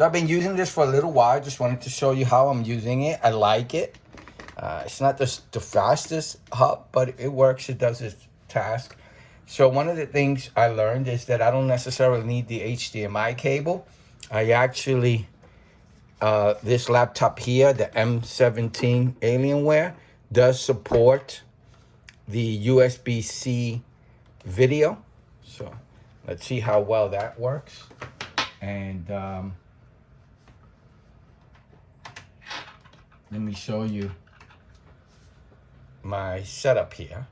So I've been using this for a little while. I just wanted to show you how I'm using it. I like it. It's not the fastest hub, but it works. It does its task. So one of the things I learned is that I don't necessarily need the HDMI cable. I actually, this laptop here, the M17 Alienware, does support the USB-C video. So let's see how well that works. And let me show you my setup here.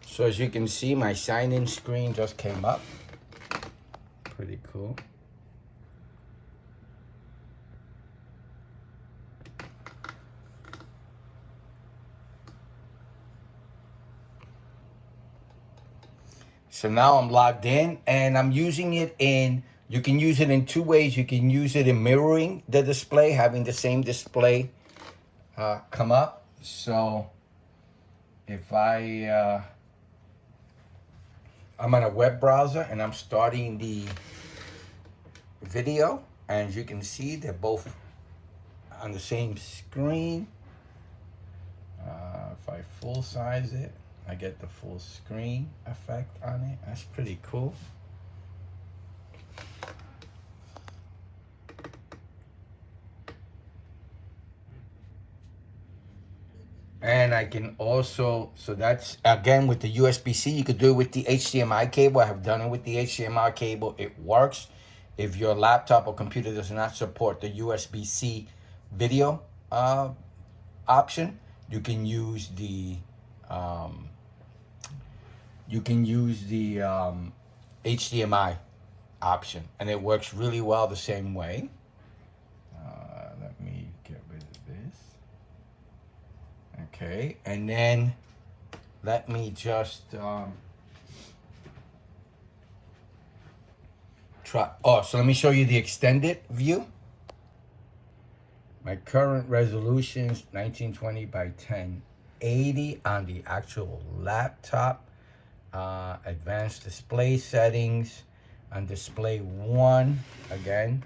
So as you can see, my sign-in screen just came up. Pretty cool. So now I'm logged in and I'm using it in, you can use it in two ways. You can use it in mirroring the display, having the same display come up. So if I'm on a web browser and I'm starting the video, and as you can see, they're both on the same screen. If I full size it, I get the full screen effect on it. That's pretty cool. And I can also, so that's again with the USB-C. You could do it with the HDMI cable. I have done it with the HDMI cable. It works. If your laptop or computer does not support the USB-C video option, you can use the HDMI option, and it works really well the same way. Let me get rid of this. Okay, and then let me just try. Oh, so let me show you the extended view. My current resolution is 1920 by 1080 on the actual laptop. Advanced display settings on display 1. Again,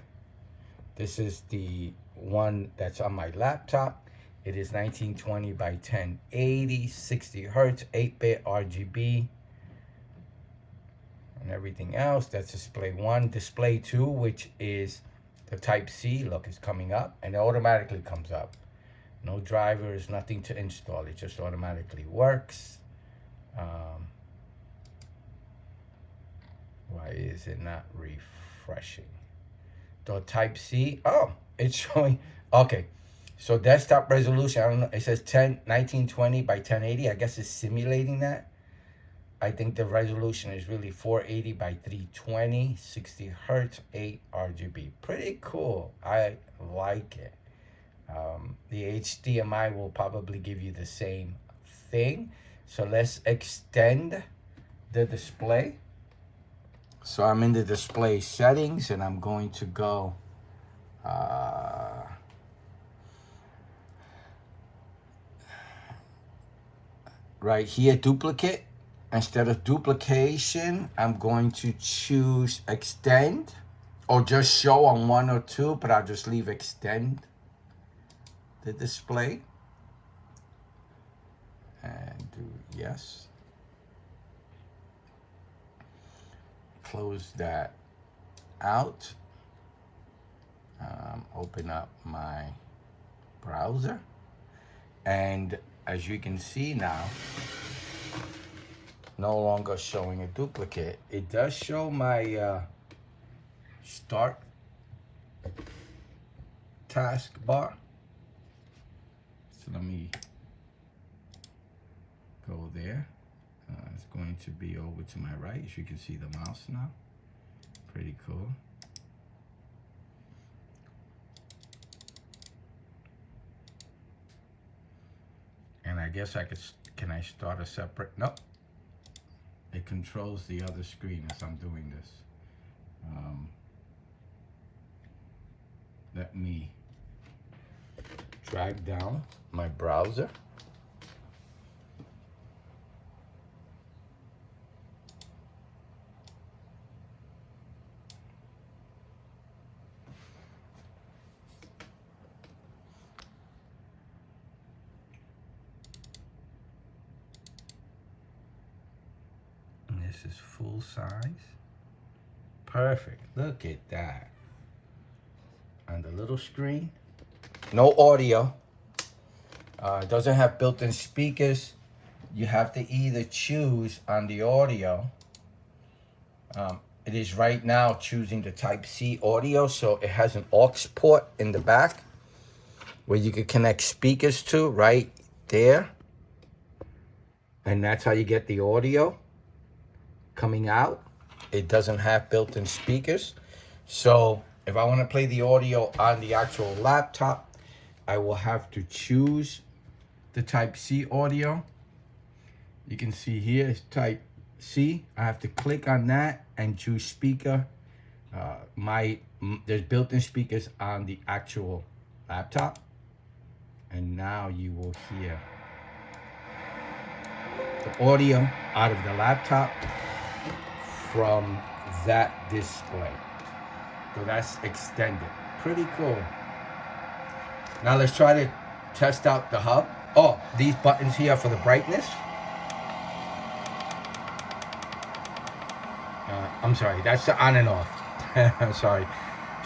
this is the one that's on my laptop. It is 1920 by 1080, 60 hertz, 8-bit RGB, and everything else. That's display 1. Display 2, which is the Type-C, look, it's coming up, and it automatically comes up. No drivers, nothing to install. It just automatically works. Why is it not refreshing? The Type-C, oh, it's showing, okay. So desktop resolution, I don't know, it says 1920 by 1080. I guess it's simulating that. I think the resolution is really 480 by 320, 60 hertz, 8 RGB. Pretty cool. I like it. The HDMI will probably give you the same thing. So let's extend the display. So I'm in the display settings and I'm going to go right here, duplicate. Instead of duplication, I'm going to choose extend, or just show on 1 or 2, but I'll just leave extend the display and do yes. Close that out. Open up my browser, and as you can see now, no longer showing a duplicate. It does show my start taskbar. So let me go there. It's going to be over to my right. As you can see the mouse now. Pretty cool. And I guess I could, can I start a separate? Nope. It controls the other screen as I'm doing this. Let me drag down my browser. this is full size. Perfect. Look at that. On the little screen. No audio. It doesn't have built-in speakers. You have to either choose on the audio. It is right now choosing the Type-C audio, so it has an aux port in the back where you could connect speakers to right there. And that's how you get the audio coming out. It doesn't have built-in speakers. So if I want to play the audio on the actual laptop, I will have to choose the Type-C audio. You can see here it's Type-C. I have to click on that and choose speaker. There's built-in speakers on the actual laptop. And now you will hear the audio out of the laptop from that display. So that's extended. Pretty cool. Now let's try to test out the hub. Oh, these buttons here for the brightness. I'm sorry, that's the on and off. I'm sorry.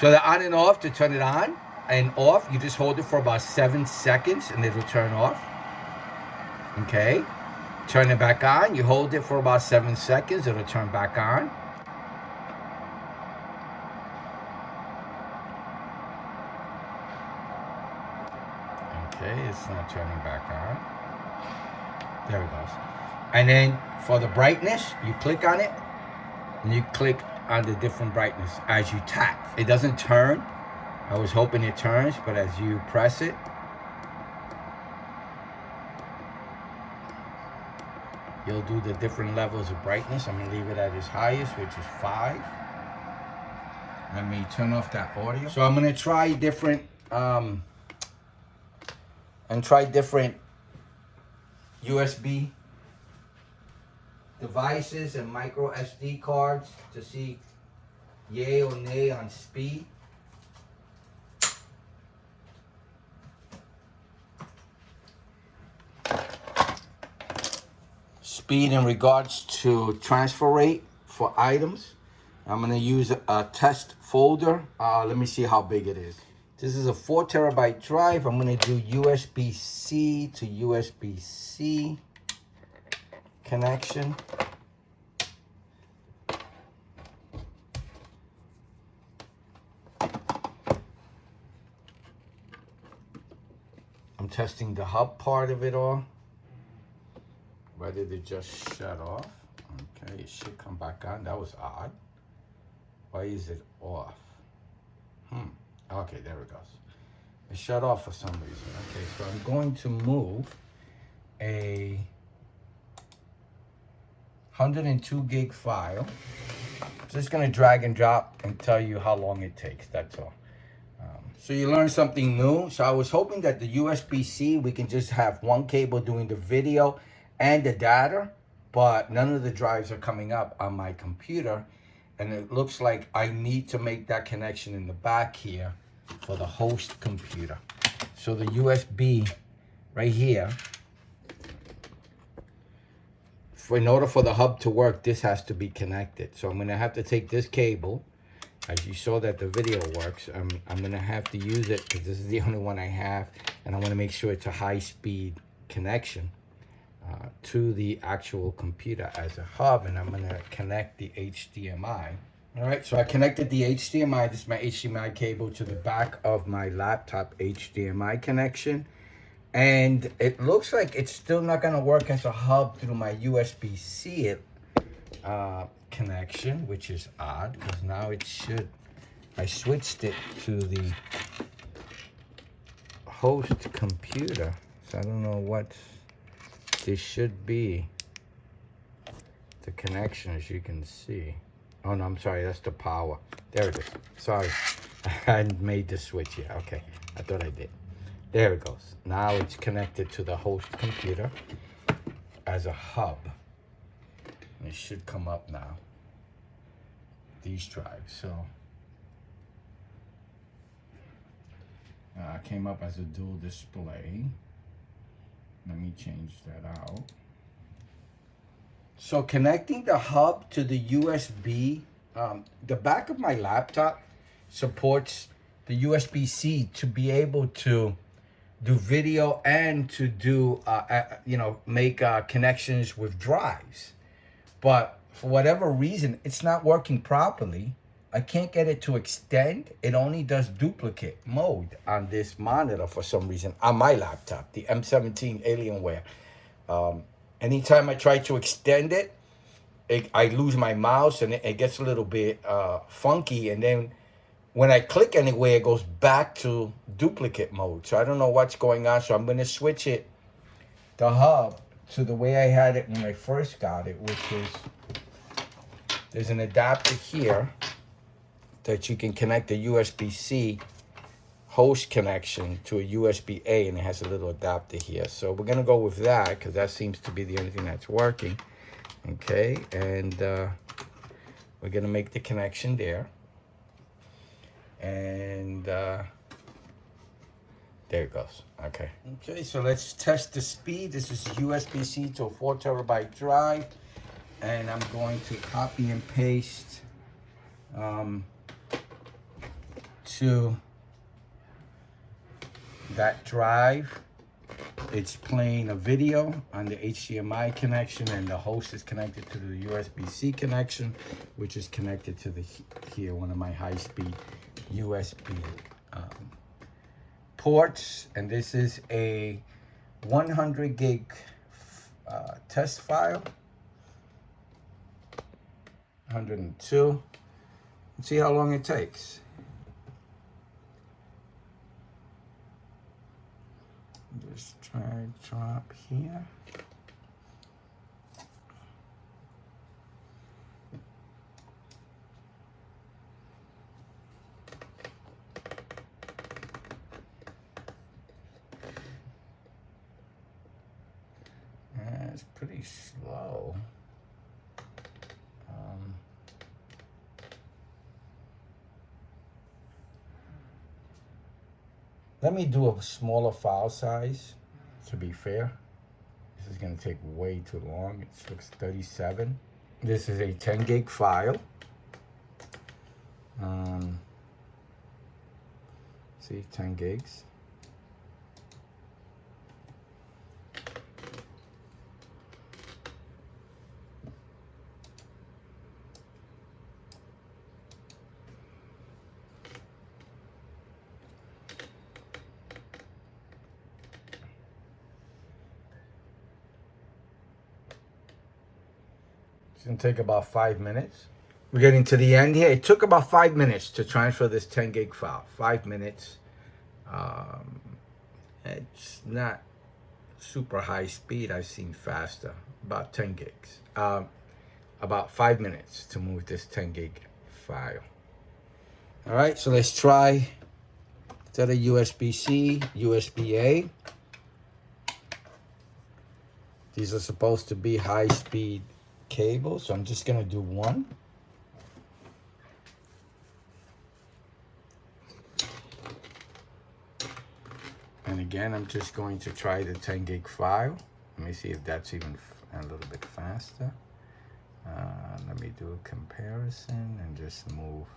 So the on and off, to turn it on and off, you just hold it for about 7 seconds and it'll turn off. Okay. Turn it back on, you hold it for about 7 seconds, it'll turn back on. Okay, it's not turning back on. There it goes. And then for the brightness, you click on it and you click on the different brightness as you tap. It doesn't turn. I was hoping it turns, but as you press it, you'll do the different levels of brightness. I'm gonna leave it at its highest, which is 5. Let me turn off that audio. So I'm gonna try different USB devices and micro SD cards to see yay or nay on speed. Speed in regards to transfer rate for items. I'm gonna use a test folder. Let me see how big it is. This is a 4 terabyte drive. I'm gonna do USB-C to USB-C connection. I'm testing the hub part of it all. Why did it just shut off? Okay, it should come back on. That was odd. Why is it off? Okay, there it goes. It shut off for some reason. Okay, so I'm going to move a 102 gig file. Just gonna drag and drop and tell you how long it takes, that's all. So you learned something new. So I was hoping that the USB-C, we can just have one cable doing the video and the data, but none of the drives are coming up on my computer. And it looks like I need to make that connection in the back here for the host computer. So the USB right here, in order for the hub to work, this has to be connected. So I'm gonna have to take this cable, as you saw that the video works, I'm gonna have to use it because this is the only one I have, and I wanna make sure it's a high-speed connection to the actual computer as a hub, and I'm gonna connect the HDMI. All right, so I connected the HDMI, this is my HDMI cable, to the back of my laptop HDMI connection. And it looks like it's still not gonna work as a hub through my USB-C connection, which is odd, because now it should. I switched it to the host computer, so I don't know what this should be. The connection, as you can see. Oh no, I'm sorry, that's the power. There it is. Sorry, I hadn't made the switch yet. Okay, I thought I did. There it goes. Now it's connected to the host computer as a hub. And it should come up now. These drives. So it came up as a dual display. Let me change that out. So connecting the hub to the USB, the back of my laptop supports the USB-C to be able to do video and to do, make connections with drives. But for whatever reason, it's not working properly. I can't get it to extend. It only does duplicate mode on this monitor for some reason on my laptop, the M17 Alienware. Anytime I try to extend it, I lose my mouse and it gets a little bit funky. And then when I click anywhere, it goes back to duplicate mode. So I don't know what's going on. So I'm going to switch the hub, to the way I had it when I first got it, which is there's an adapter here that you can connect the USB-C host connection to a USB-A, and it has a little adapter here. So we're gonna go with that because that seems to be the only thing that's working. Okay, and we're gonna make the connection there. And there it goes. Okay. Okay, so let's test the speed. This is USB-C to a 4 terabyte drive. And I'm going to copy and paste to that drive. It's playing a video on the HDMI connection, and the host is connected to the USB-C connection, which is connected to the here, one of my high-speed USB ports. And this is a 100 gig test file. 102. Let's see how long it takes. Just try drop here. It's pretty slow. Let me do a smaller file size, to be fair. This is going to take way too long. It looks 37. This is a 10 gig file. See, 10 gigs. It's gonna take about 5 minutes. We're getting to the end here. It took about 5 minutes to transfer this 10 gig file. 5 minutes. It's not super high speed. I've seen faster. About 10 gigs. About 5 minutes to move this 10 gig file. All right, so let's try. Instead of USB-C, USB-A. These are supposed to be high-speed cables, so I'm just gonna do one. And again, I'm just going to try the 10 gig file. Let me see if that's even a little bit faster. Let me do a comparison and just move.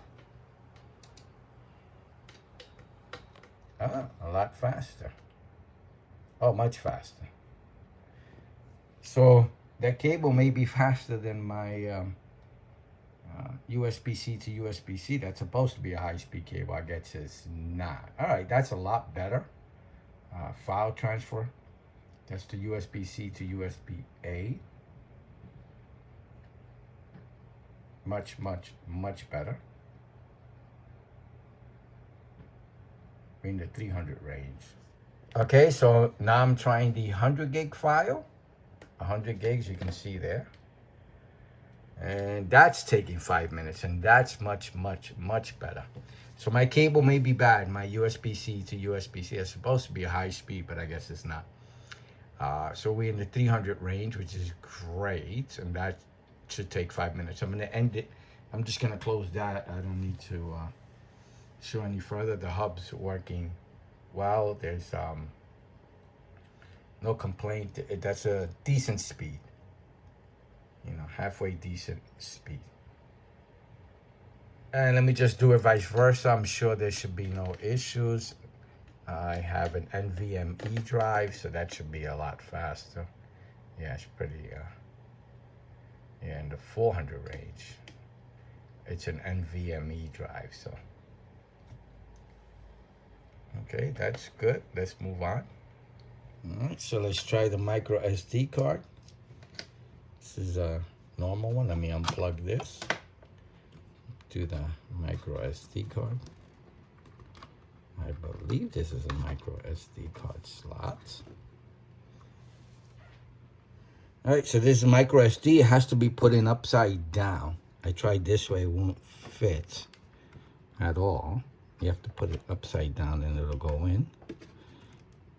A lot faster. Oh, much faster. So that cable may be faster than my USB-C to USB-C. That's supposed to be a high-speed cable. I guess it's not. All right, that's a lot better. File transfer. That's the USB-C to USB-A. Much, much, much better. In the 300 range. Okay, so now I'm trying the 100 gig file. 100 gigs, you can see there. And that's taking 5 minutes, and that's much, much, much better. So my cable may be bad. My USB-C to USB-C is supposed to be a high speed, but I guess it's not. So we're in the 300 range, which is great, and that should take 5 minutes. I'm gonna end it. I'm just gonna close that. I don't need to show any further. The hub's working well. There's no complaint. That's a decent speed. You know, halfway decent speed. And let me just do it vice versa. I'm sure there should be no issues. I have an NVMe drive, so that should be a lot faster. Yeah, it's pretty, yeah, in the 400 range. It's an NVMe drive, so. Okay, that's good. Let's move on. All right, so let's try the micro SD card. This is a normal one. Let me unplug this. Do the micro SD card. I believe this is a micro SD card slot. All right, so this is micro SD. It has to be put in upside down. I tried this way, it won't fit at all. You have to put it upside down and it'll go in.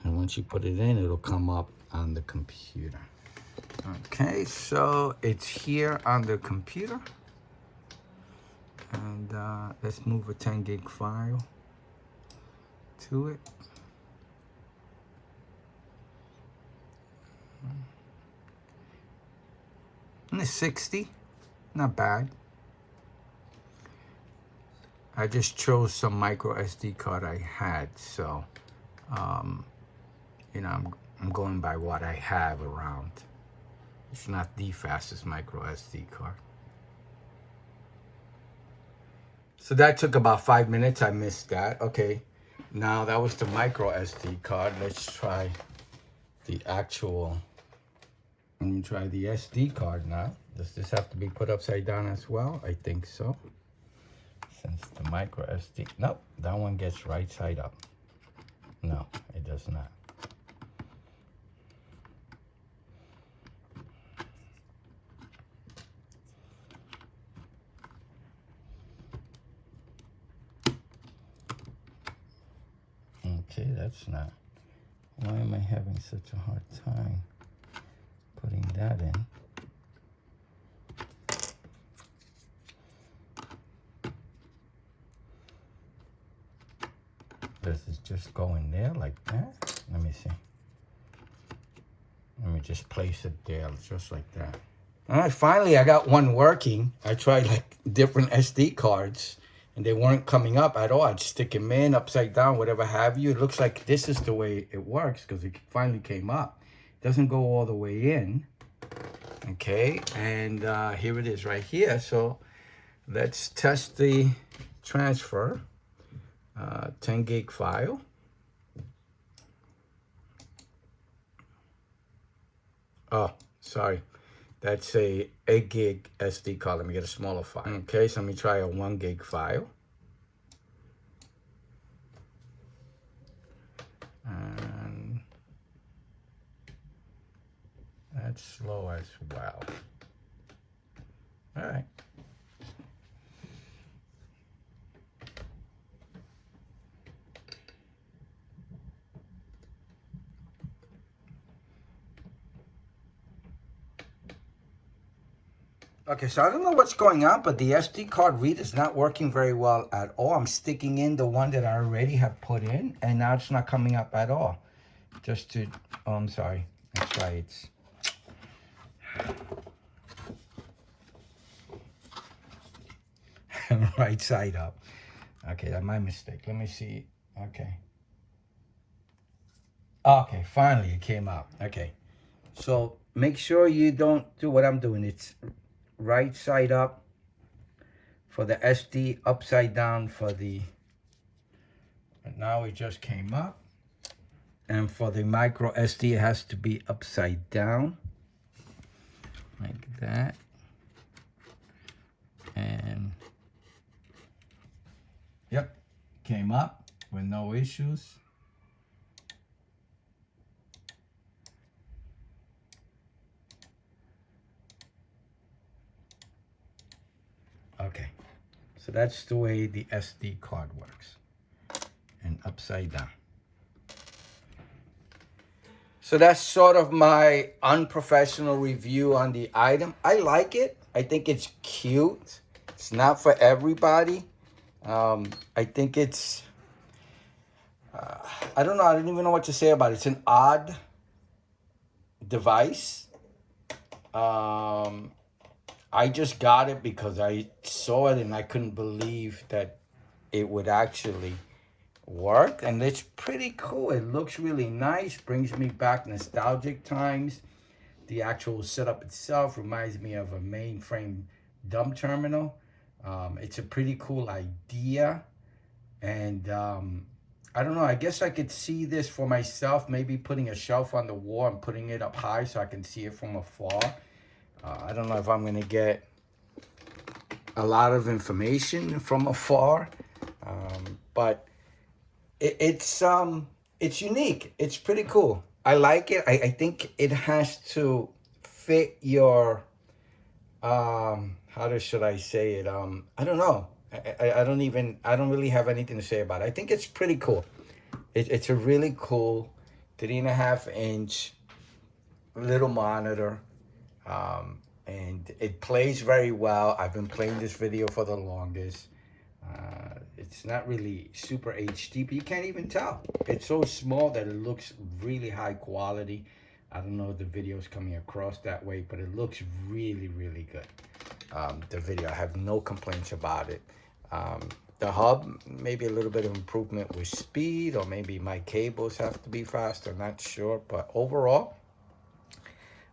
And once you put it in, it'll come up on the computer. Okay, so it's here on the computer. And let's move a 10 gig file to it. And it's 60, not bad. I just chose some micro SD card I had, so you know, I'm going by what I have around. It's not the fastest micro SD card. So that took about 5 minutes. I missed that. Okay, now that was the micro SD card. Let's try the actual. Let me try the SD card now. Does this have to be put upside down as well? I think so. Since the micro SD, nope, that one gets right side up. No, it does not. Okay, that's not. Why am I having such a hard time putting that in? Does it just go in there like that? Let me see. Let me just place it there just like that. All right, finally I got one working. I tried like different SD cards and they weren't coming up at all. I'd stick them in upside down, whatever have you. It looks like this is the way it works because it finally came up. It doesn't go all the way in. Okay, and here it is right here. So let's test the transfer. 10 gig file. Oh, sorry. That's a 8 gig SD card. Let me get a smaller file. Okay, so let me try a 1 gig file. And that's slow as well. All right. Okay, so I don't know what's going on, but the SD card reader is not working very well at all. I'm sticking in the one that I already have put in, and now it's not coming up at all. Just to, oh, I'm sorry. That's why it's... right side up. Okay, that's my mistake. Let me see. Okay. Okay, finally it came out. Okay. So make sure you don't do what I'm doing. It's right side up for the SD, upside down for the, but now it just came up. And for the micro SD, it has to be upside down like that. And yep, came up with no issues. Okay, so that's the way the SD card works, and upside down. So that's sort of my unprofessional review on the item. I like it. I think it's cute. It's not for everybody. I think it's, I don't know. I don't even know what to say about it. It's an odd device. I just got it because I saw it and I couldn't believe that it would actually work. And it's pretty cool. It looks really nice. Brings me back nostalgic times. The actual setup itself reminds me of a mainframe dumb terminal. It's a pretty cool idea. And I don't know, I guess I could see this for myself, maybe putting a shelf on the wall and putting it up high so I can see it from afar. I don't know if I'm going to get a lot of information from afar, but it's unique. It's pretty cool. I like it. I think it has to fit your, should I say it? I don't know. I don't really have anything to say about it. I think it's pretty cool. It's a really cool 3.5-inch little monitor. And it plays very well. I've been playing this video for the longest. It's not really super HD, but you can't even tell. It's so small that it looks really high quality. I don't know if the video is coming across that way, but it looks really, really good. The video, I have no complaints about it. The hub, maybe a little bit of improvement with speed, or maybe my cables have to be faster, not sure. But overall,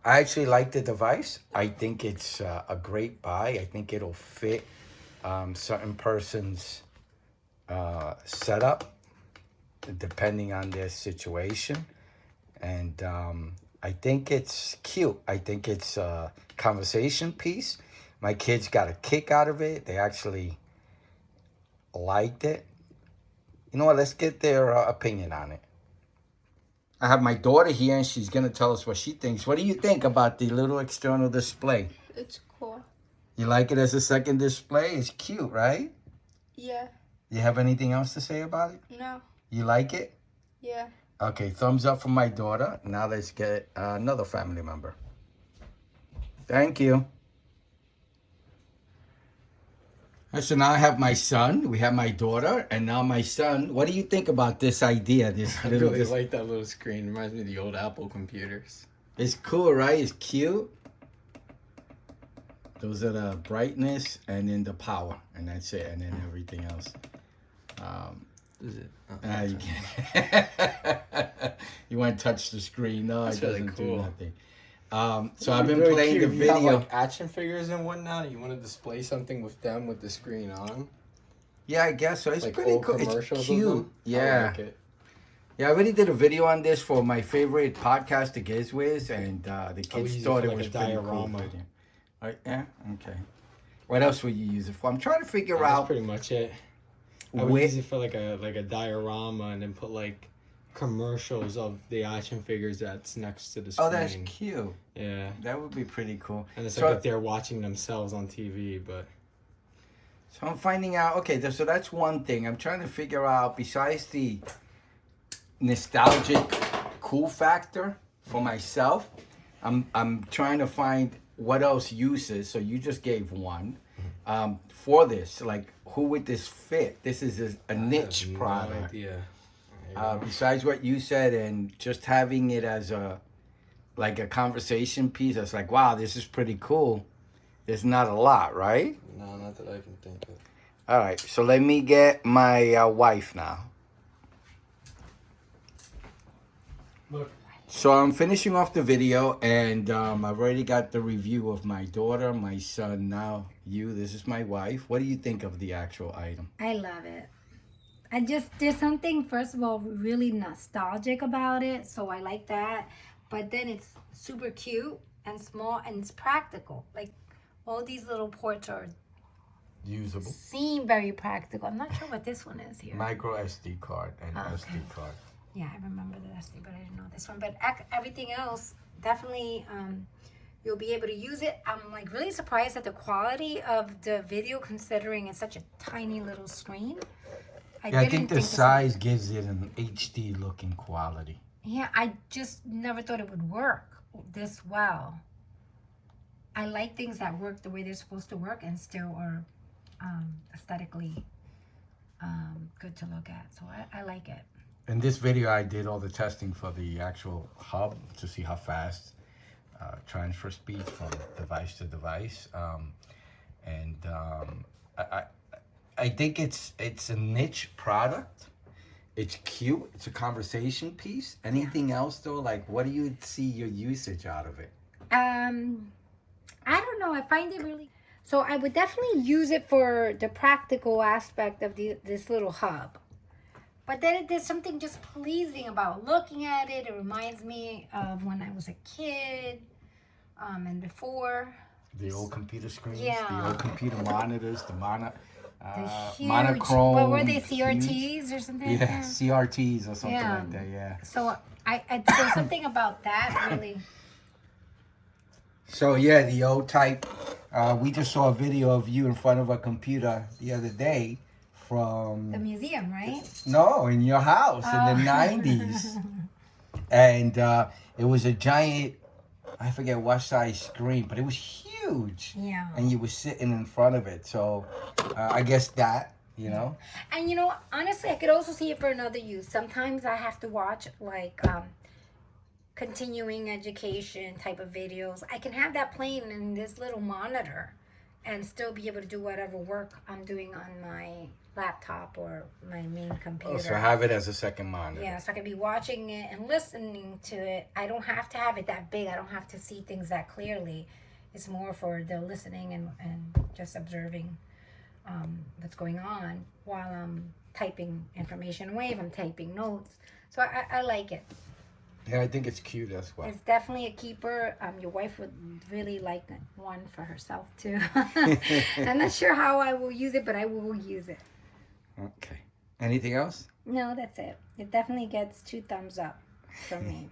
I actually like the device. I think it's a great buy. I think it'll fit certain person's setup, depending on their situation. And I think it's cute. I think it's a conversation piece. My kids got a kick out of it. They actually liked it. You know what? Let's get their opinion on it. I have my daughter here, and she's going to tell us what she thinks. What do you think about the little external display? It's cool. You like it as a second display? It's cute, right? Yeah. You have anything else to say about it? No. You like it? Yeah. Okay, thumbs up from my daughter. Now let's get another family member. Thank you. So now I have my son, we have my daughter, and now my son. What do you think about this idea? I really like that little screen. Reminds me of the old Apple computers. It's cool, right? It's cute. Those are the brightness and then the power, and that's it, and then everything else. Is it? You can't. You want to touch the screen? No, That's it doesn't really cool. do nothing. So I've been playing the video. You have, like, action figures and whatnot. You want to display something with them with the screen on. Yeah, I guess so. It's like pretty old cool. Commercials It's of cute. them. Yeah. I like it. Yeah, I already did a video on this for my favorite podcast, The Gizwiz, and the kids use it thought for, it like, was a pretty diorama. cool. Yeah, okay. What else would you use it for? I'm trying to figure That's out. pretty much it. I would use it for like a diorama, and then put like commercials of the action figures that's next to the screen. Oh, that's cute. Yeah. That would be pretty cool. And it's So- like if they're watching themselves on TV, but So I'm finding out. Okay, so that's one thing. I'm trying to figure out. Besides the nostalgic cool factor for myself, I'm trying to find what else uses. So you just gave one for this. Like, who would this fit? This is a niche I have product. No idea. Besides what you said, and just having it as a conversation piece, it's like, wow, this is pretty cool. There's not a lot, right? No, not that I can think of. All right, so let me get my wife now. Look. So I'm finishing off the video, and I've already got the review of my daughter, my son, now you. This is my wife. What do you think of the actual item? I love it. There's something, first of all, really nostalgic about it, so I like that. But then it's super cute and small, and it's practical. Like, all these little ports Usable. seem very practical. I'm not sure what this one is here. Micro SD card and Okay. SD card. Yeah, I remember the SD, but I didn't know this one. But everything else, definitely, you'll be able to use it. I'm like really surprised at the quality of the video, considering it's such a tiny little screen. I think the size gives it an HD looking quality. Yeah, I just never thought it would work this well. I like things that work the way they're supposed to work and still are aesthetically good to look at. So I like it. In this video, I did all the testing for the actual hub to see how fast transfer speeds from device to device. And I, I think it's a niche product. It's cute. It's a conversation piece. Anything else though? Like, what do you see your usage out of it? I don't know. I find it really. So I would definitely use it for the practical aspect of this little hub. But then there's something just pleasing about looking at it. It reminds me of when I was a kid, and before. The old computer screens, Yeah. the old computer monitors, the The huge, monochrome. what were they, huge- CRTs or something? Yeah, like that? CRTs or something Yeah. like that. Yeah. So so something about that really. So yeah, the old type. We just saw a video of you in front of a computer the other day from The museum, right? no, in your house in the '90s, and it was a giant. I forget what size screen, but it was huge. Yeah. And you were sitting in front of it, so I guess that And honestly, I could also see it for another use. Sometimes I have to watch like continuing education type of videos. I can have that playing in this little monitor and still be able to do whatever work I'm doing on my laptop or my main computer. Oh, so have it as a second monitor. Yeah, so I could be watching it and listening to it. I don't have to have it that big. I don't have to see things that clearly. It's more for the listening and just observing what's going on while I'm typing information away, if I'm typing notes. So I like it. Yeah, I think it's cute as well. It's definitely a keeper. Your wife would really like one for herself too. I'm not sure how I will use it, but I will use it. Okay. Anything else? No, that's it. It definitely gets 2 thumbs up from me.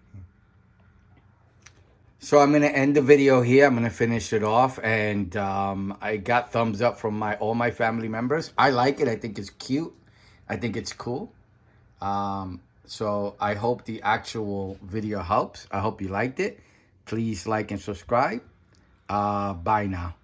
So I'm gonna end the video here. I'm gonna finish it off, and I got thumbs up from all my family members. I like it. I think it's cute. I think it's cool. So I hope the actual video helps. I hope you liked it. Please like and subscribe. Bye now.